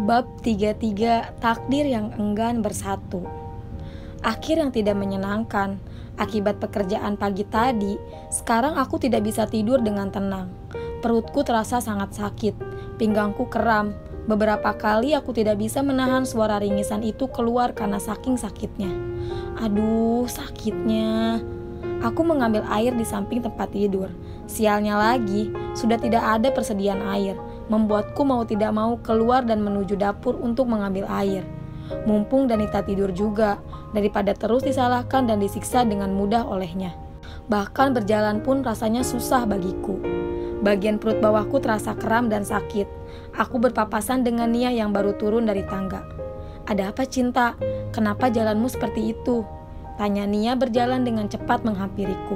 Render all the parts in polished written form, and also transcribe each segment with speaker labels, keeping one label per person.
Speaker 1: Bab 33, Takdir yang enggan bersatu. Akhir yang tidak menyenangkan. Akibat pekerjaan pagi tadi, sekarang aku tidak bisa tidur dengan tenang. Perutku terasa sangat sakit, pinggangku kram. Beberapa kali aku tidak bisa menahan suara ringisan itu keluar karena saking sakitnya. Aduh, sakitnya. Aku mengambil air di samping tempat tidur. Sialnya lagi, sudah tidak ada persediaan air, membuatku mau tidak mau keluar dan menuju dapur untuk mengambil air. Mumpung Danita tidur juga, daripada terus disalahkan dan disiksa dengan mudah olehnya. Bahkan berjalan pun rasanya susah bagiku. Bagian perut bawahku terasa kram dan sakit. Aku berpapasan dengan Nia yang baru turun dari tangga. "Ada apa, Cinta? Kenapa jalanmu seperti itu?" tanya Nia berjalan dengan cepat menghampiriku.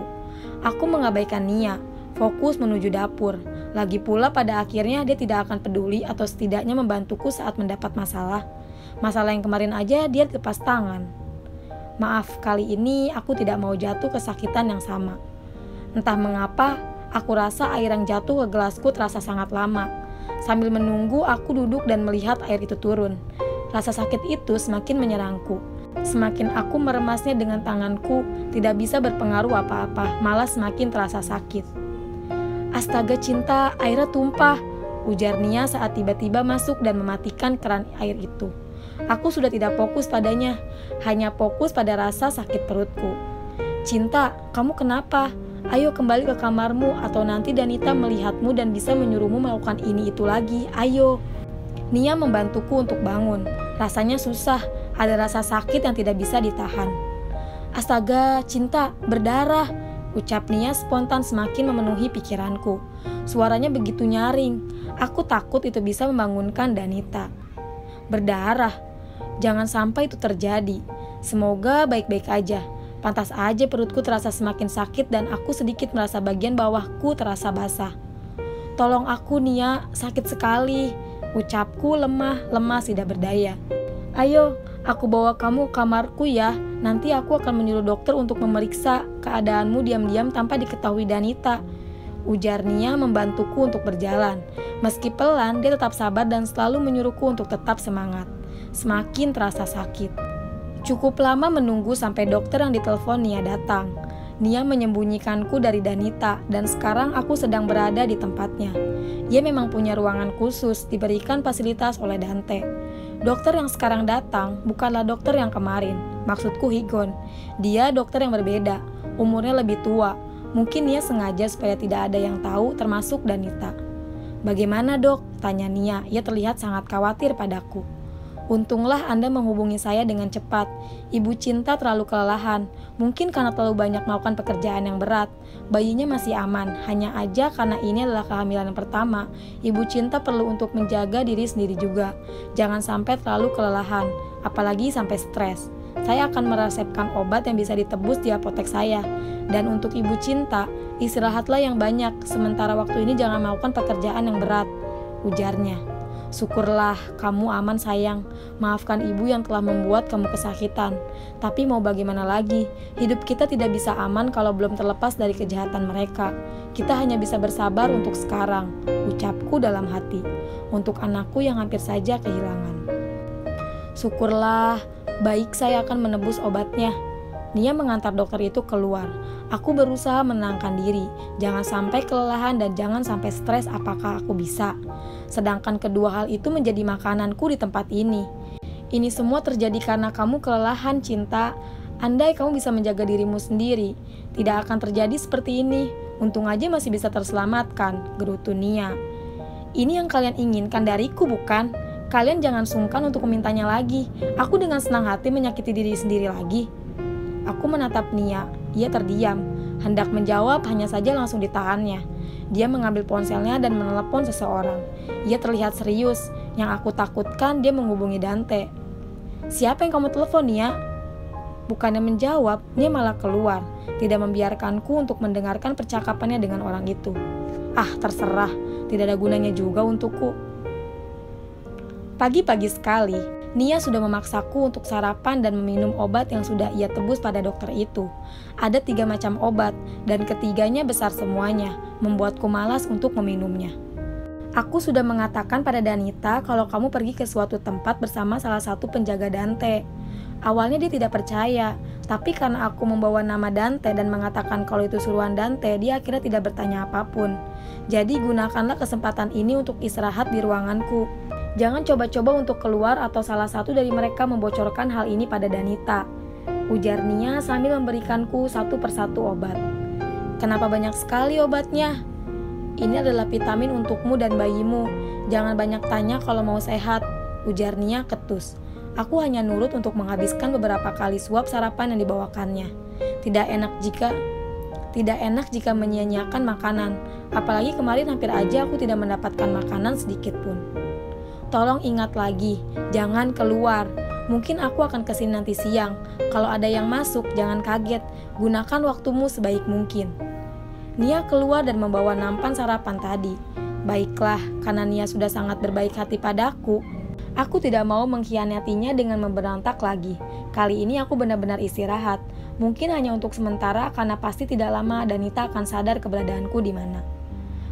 Speaker 1: Aku mengabaikan Nia, fokus menuju dapur. Lagi pula pada akhirnya dia tidak akan peduli atau setidaknya membantuku saat mendapat masalah. Masalah yang kemarin aja dia lepas tangan. Maaf, kali ini aku tidak mau jatuh kesakitan yang sama. Entah mengapa, aku rasa air yang jatuh ke gelasku terasa sangat lama. Sambil menunggu, aku duduk dan melihat air itu turun. Rasa sakit itu semakin menyerangku. Semakin aku meremasnya dengan tanganku, tidak bisa berpengaruh apa-apa, malah semakin terasa sakit. "Astaga, Cinta, airnya tumpah," ujar Nia saat tiba-tiba masuk dan mematikan keran air itu. Aku sudah tidak fokus padanya, hanya fokus pada rasa sakit perutku. "Cinta, kamu kenapa? Ayo kembali ke kamarmu atau nanti Danita melihatmu dan bisa menyuruhmu melakukan ini itu lagi. Ayo." Nia membantuku untuk bangun. Rasanya susah, ada rasa sakit yang tidak bisa ditahan. "Astaga, Cinta, berdarah," ucap Nia spontan semakin memenuhi pikiranku. Suaranya begitu nyaring. Aku takut itu bisa membangunkan Danita. Berdarah? Jangan sampai itu terjadi. Semoga baik-baik aja. Pantas aja perutku terasa semakin sakit dan aku sedikit merasa bagian bawahku terasa basah. "Tolong aku, Nia, sakit sekali," ucapku lemas tidak berdaya. "Ayo, aku bawa kamu ke kamarku ya. Nanti aku akan menyuruh dokter untuk memeriksa keadaanmu diam-diam tanpa diketahui Danita," ujar Nia membantuku untuk berjalan. Meski pelan, dia tetap sabar dan selalu menyuruhku untuk tetap semangat. Semakin terasa sakit. Cukup lama menunggu sampai dokter yang ditelepon Nia datang. Nia menyembunyikanku dari Danita dan sekarang aku sedang berada di tempatnya. Dia memang punya ruangan khusus diberikan fasilitas oleh Dante. Dokter yang sekarang datang bukanlah dokter yang kemarin, maksudku Higon. Dia dokter yang berbeda, umurnya lebih tua. Mungkin Nia sengaja supaya tidak ada yang tahu termasuk Danita. "Bagaimana, Dok?" tanya Nia. Ia terlihat sangat khawatir padaku. "Untunglah Anda menghubungi saya dengan cepat. Ibu Cinta terlalu kelelahan, mungkin karena terlalu banyak melakukan pekerjaan yang berat. Bayinya masih aman, hanya aja karena ini adalah kehamilan yang pertama. Ibu Cinta perlu untuk menjaga diri sendiri juga. Jangan sampai terlalu kelelahan, apalagi sampai stres. Saya akan meresepkan obat yang bisa ditebus di apotek saya. Dan untuk Ibu Cinta, istirahatlah yang banyak, sementara waktu ini jangan melakukan pekerjaan yang berat," ujarnya. "Syukurlah kamu aman, sayang. Maafkan ibu yang telah membuat kamu kesakitan. Tapi mau bagaimana lagi? Hidup kita tidak bisa aman kalau belum terlepas dari kejahatan mereka. Kita hanya bisa bersabar untuk sekarang," ucapku dalam hati. Untuk anakku yang hampir saja kehilangan. "Syukurlah, baik, saya akan menebus obatnya." Nia mengantar dokter itu keluar. Aku berusaha menenangkan diri, jangan sampai kelelahan dan jangan sampai stres. Apakah aku bisa? Sedangkan kedua hal itu menjadi makananku di tempat ini. "Ini semua terjadi karena kamu kelelahan, Cinta. Andai kamu bisa menjaga dirimu sendiri, tidak akan terjadi seperti ini. Untung aja masih bisa terselamatkan," gerutu Nia. "Ini yang kalian inginkan dariku, bukan? Kalian jangan sungkan untuk memintanya lagi. Aku dengan senang hati menyakiti diri sendiri lagi." Aku menatap Nia. Ia terdiam. Hendak menjawab, hanya saja langsung ditahannya. Dia mengambil ponselnya dan menelepon seseorang. Ia terlihat serius. Yang aku takutkan dia menghubungi Dante. "Siapa yang kamu telepon, Nia?" Bukannya menjawab, Nia malah keluar. Tidak membiarkanku untuk mendengarkan percakapannya dengan orang itu. Ah, terserah. Tidak ada gunanya juga untukku. Pagi-pagi sekali, Nia sudah memaksaku untuk sarapan dan meminum obat yang sudah ia tebus pada dokter itu. Ada 3 macam obat, dan ketiganya besar semuanya, membuatku malas untuk meminumnya. Aku sudah mengatakan pada Danita kalau kamu pergi ke suatu tempat bersama salah satu penjaga Dante. Awalnya dia tidak percaya, tapi karena aku membawa nama Dante dan mengatakan kalau itu suruhan Dante, dia akhirnya tidak bertanya apapun. Jadi gunakanlah kesempatan ini untuk istirahat di ruanganku. Jangan coba-coba untuk keluar atau salah satu dari mereka membocorkan hal ini pada Danita, ujar Nia sambil memberikanku satu persatu obat. Kenapa banyak sekali obatnya? Ini adalah vitamin untukmu dan bayimu. Jangan banyak tanya kalau mau sehat, ujar Nia ketus. Aku hanya nurut untuk menghabiskan beberapa kali suap sarapan yang dibawakannya. Tidak enak jika menyia-nyiakan makanan. Apalagi kemarin hampir aja aku tidak mendapatkan makanan sedikit pun. Tolong ingat lagi, jangan keluar. Mungkin aku akan kesini nanti siang. Kalau ada yang masuk, jangan kaget. Gunakan waktumu sebaik mungkin. Nia keluar dan membawa nampan sarapan tadi. Baiklah, karena Nia sudah sangat berbaik hati padaku, aku tidak mau mengkhianatinya dengan memberontak lagi. Kali ini aku benar-benar istirahat. Mungkin hanya untuk sementara karena pasti tidak lama Danita akan sadar keberadaanku di mana.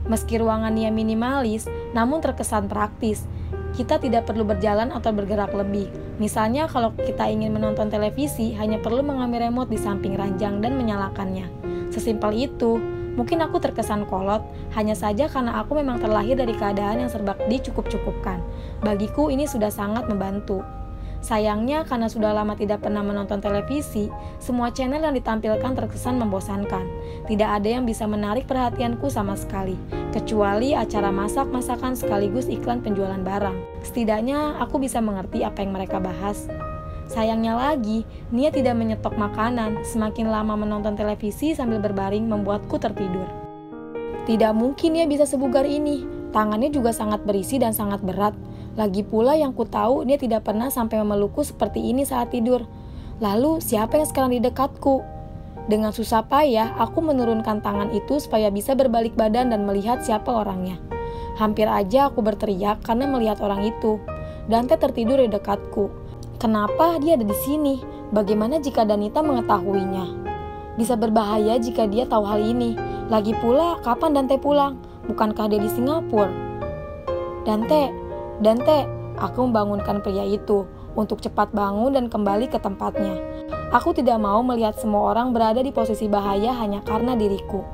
Speaker 1: Meski ruangan Nia minimalis, namun terkesan praktis. Kita tidak perlu berjalan atau bergerak lebih. Misalnya kalau kita ingin menonton televisi, hanya perlu mengambil remote di samping ranjang dan menyalakannya. Sesimpel itu. Mungkin aku terkesan kolot, hanya saja karena aku memang terlahir dari keadaan yang serba dicukup-cukupkan. Bagiku ini sudah sangat membantu. Sayangnya karena sudah lama tidak pernah menonton televisi, semua channel yang ditampilkan terkesan membosankan. Tidak ada yang bisa menarik perhatianku sama sekali, kecuali acara masak-masakan sekaligus iklan penjualan barang. Setidaknya aku bisa mengerti apa yang mereka bahas. Sayangnya lagi, Nia tidak menyetok makanan. Semakin lama menonton televisi sambil berbaring membuatku tertidur. Tidak mungkin Nia bisa sebugar ini. Tangannya juga sangat berisi dan sangat berat. Lagi pula yang ku tahu Nia tidak pernah sampai memelukku seperti ini saat tidur. Lalu siapa yang sekarang di dekatku? Dengan susah payah, aku menurunkan tangan itu supaya bisa berbalik badan dan melihat siapa orangnya. Hampir aja aku berteriak karena melihat orang itu. Dante tertidur di dekatku. Kenapa dia ada di sini? Bagaimana jika Danita mengetahuinya? Bisa berbahaya jika dia tahu hal ini. Lagi pula, kapan Dante pulang? Bukankah dia di Singapura? Dante, aku membangunkan pria itu untuk cepat bangun dan kembali ke tempatnya. Aku tidak mau melihat semua orang berada di posisi bahaya hanya karena diriku.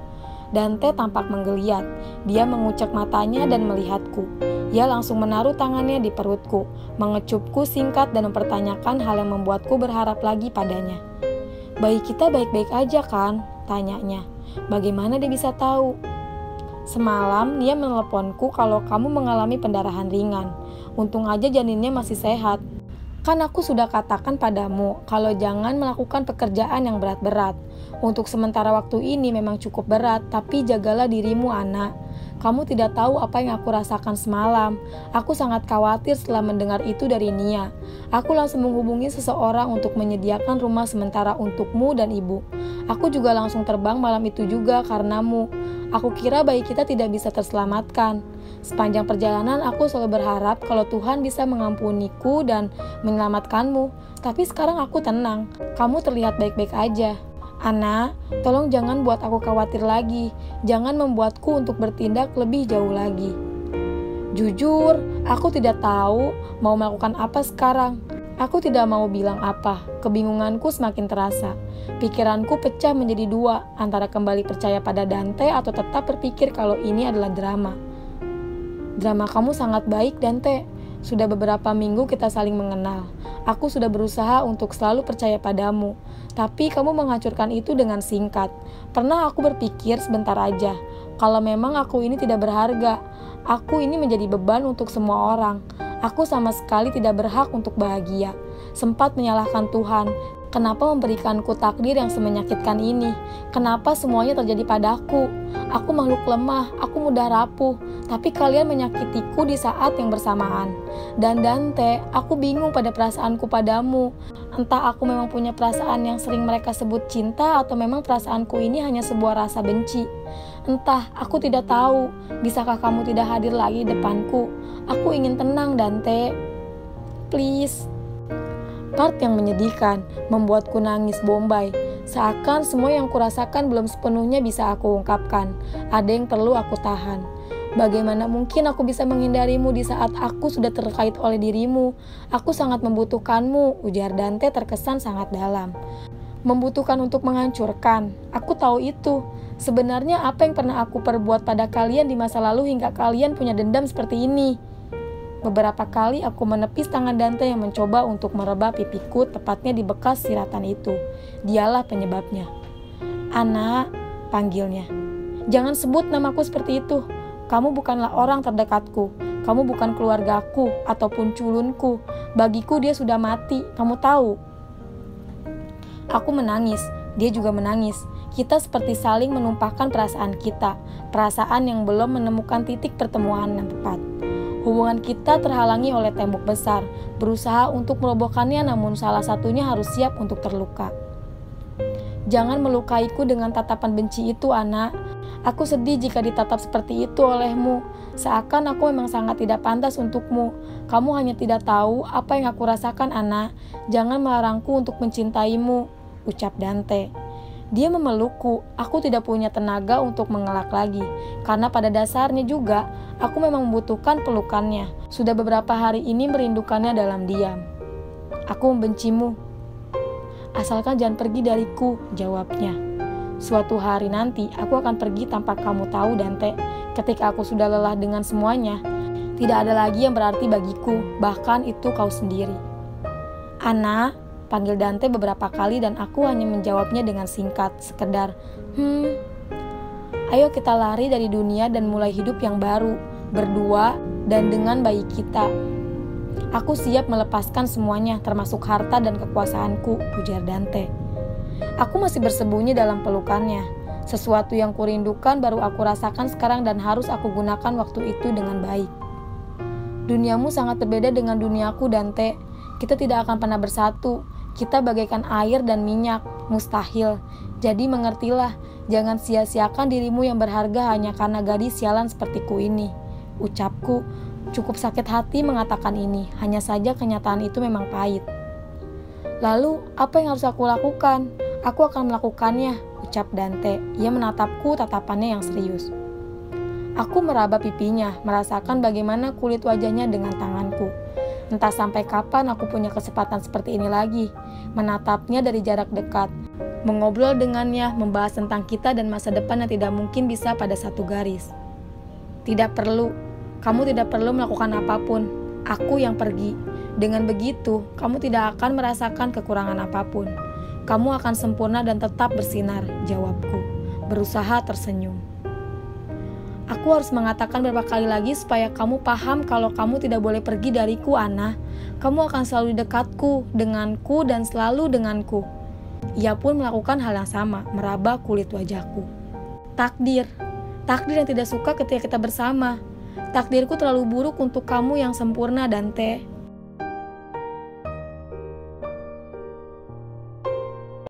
Speaker 1: Dante tampak menggeliat. Dia mengucek matanya dan melihatku. Dia langsung menaruh tangannya di perutku, mengecupku singkat dan mempertanyakan hal yang membuatku berharap lagi padanya. Bayi kita baik-baik aja kan? Tanyanya. Bagaimana dia bisa tahu? Semalam dia meneleponku kalau kamu mengalami pendarahan ringan. Untung aja janinnya masih sehat. Kan aku sudah katakan padamu kalau jangan melakukan pekerjaan yang berat-berat. Untuk sementara waktu ini memang cukup berat, tapi jagalah dirimu anak. Kamu tidak tahu apa yang aku rasakan semalam. Aku sangat khawatir setelah mendengar itu dari Nia. Aku langsung menghubungi seseorang untuk menyediakan rumah sementara untukmu dan ibu. Aku juga langsung terbang malam itu juga karenamu. Aku kira bayi kita tidak bisa terselamatkan. Sepanjang perjalanan aku selalu berharap kalau Tuhan bisa mengampuniku dan menyelamatkanmu. Tapi sekarang aku tenang. Kamu terlihat baik-baik aja. Ana, tolong jangan buat aku khawatir lagi. Jangan membuatku untuk bertindak lebih jauh lagi. Jujur, aku tidak tahu mau melakukan apa sekarang. Aku tidak mau bilang apa. Kebingunganku semakin terasa. Pikiranku pecah menjadi dua, antara kembali percaya pada Dante atau tetap berpikir kalau ini adalah drama. Drama kamu sangat baik, Dante. Sudah beberapa minggu kita saling mengenal. Aku sudah berusaha untuk selalu percaya padamu, tapi kamu menghancurkan itu dengan singkat. Pernah aku berpikir sebentar aja, kalau memang aku ini tidak berharga, aku ini menjadi beban untuk semua orang. Aku sama sekali tidak berhak untuk bahagia. Sempat menyalahkan Tuhan. Kenapa memberikanku takdir yang semenyakitkan ini? Kenapa semuanya terjadi padaku? Aku makhluk lemah, aku mudah rapuh, tapi kalian menyakitiku di saat yang bersamaan. Dan Dante, aku bingung pada perasaanku padamu. Entah aku memang punya perasaan yang sering mereka sebut cinta atau memang perasaanku ini hanya sebuah rasa benci. Entah, aku tidak tahu. Bisakah kamu tidak hadir lagi di depanku? Aku ingin tenang, Dante. Please. Part yang menyedihkan, membuatku nangis bombay. Seakan semua yang kurasakan belum sepenuhnya bisa aku ungkapkan. Ada yang perlu aku tahan. Bagaimana mungkin aku bisa menghindarimu di saat aku sudah terkait oleh dirimu? Aku sangat membutuhkanmu, ujar Dante terkesan sangat dalam. Membutuhkan untuk menghancurkan. Aku tahu itu. Sebenarnya apa yang pernah aku perbuat pada kalian di masa lalu hingga kalian punya dendam seperti ini? Beberapa kali aku menepis tangan Dante yang mencoba untuk merebah pipiku, tepatnya di bekas siratan itu. Dialah penyebabnya. Anak, panggilnya. Jangan sebut namaku seperti itu. Kamu bukanlah orang terdekatku. Kamu bukan keluargaku ataupun culunku. Bagiku dia sudah mati, kamu tahu. Aku menangis, dia juga menangis. Kita seperti saling menumpahkan perasaan kita, perasaan yang belum menemukan titik pertemuan yang tepat. Hubungan kita terhalangi oleh tembok besar, berusaha untuk merobohkannya namun salah satunya harus siap untuk terluka. Jangan melukaiku dengan tatapan benci itu, anak. Aku sedih jika ditatap seperti itu olehmu. Seakan aku memang sangat tidak pantas untukmu. Kamu hanya tidak tahu apa yang aku rasakan, anak. Jangan melarangku untuk mencintaimu, ucap Dante. Dia memelukku. Aku tidak punya tenaga untuk mengelak lagi. Karena pada dasarnya juga, aku memang membutuhkan pelukannya. Sudah beberapa hari ini merindukannya dalam diam. Aku membencimu. Asalkan jangan pergi dariku, jawabnya. Suatu hari nanti, aku akan pergi tanpa kamu tahu, Dante. Ketika aku sudah lelah dengan semuanya, tidak ada lagi yang berarti bagiku, bahkan itu kau sendiri. Ana, panggil Dante beberapa kali dan aku hanya menjawabnya dengan singkat, sekedar, Ayo kita lari dari dunia dan mulai hidup yang baru, berdua dan dengan bayi kita. Aku siap melepaskan semuanya, termasuk harta dan kekuasaanku, ujar Dante. Aku masih bersembunyi dalam pelukannya. Sesuatu yang kurindukan baru aku rasakan sekarang dan harus aku gunakan waktu itu dengan baik. Duniamu sangat berbeda dengan duniaku, Dante. Kita tidak akan pernah bersatu. Kita bagaikan air dan minyak, mustahil. Jadi mengertilah, jangan sia-siakan dirimu yang berharga hanya karena gadis sialan sepertiku ini. Ucapku, cukup sakit hati mengatakan ini, hanya saja kenyataan itu memang pahit. Lalu, apa yang harus aku lakukan? Aku akan melakukannya, ucap Dante. Ia menatapku tatapannya yang serius. Aku meraba pipinya, merasakan bagaimana kulit wajahnya dengan tanganku. Entah sampai kapan aku punya kesempatan seperti ini lagi. Menatapnya dari jarak dekat. Mengobrol dengannya, membahas tentang kita dan masa depan yang tidak mungkin bisa pada satu garis. Tidak perlu. Kamu tidak perlu melakukan apapun. Aku yang pergi. Dengan begitu, kamu tidak akan merasakan kekurangan apapun. Kamu akan sempurna dan tetap bersinar, jawabku. Berusaha tersenyum. Aku harus mengatakan beberapa kali lagi supaya kamu paham kalau kamu tidak boleh pergi dariku, Ana. Kamu akan selalu di dekatku, denganku, dan selalu denganku. Ia pun melakukan hal yang sama, meraba kulit wajahku. Takdir yang tidak suka ketika kita bersama. Takdirku terlalu buruk untuk kamu yang sempurna, Dante.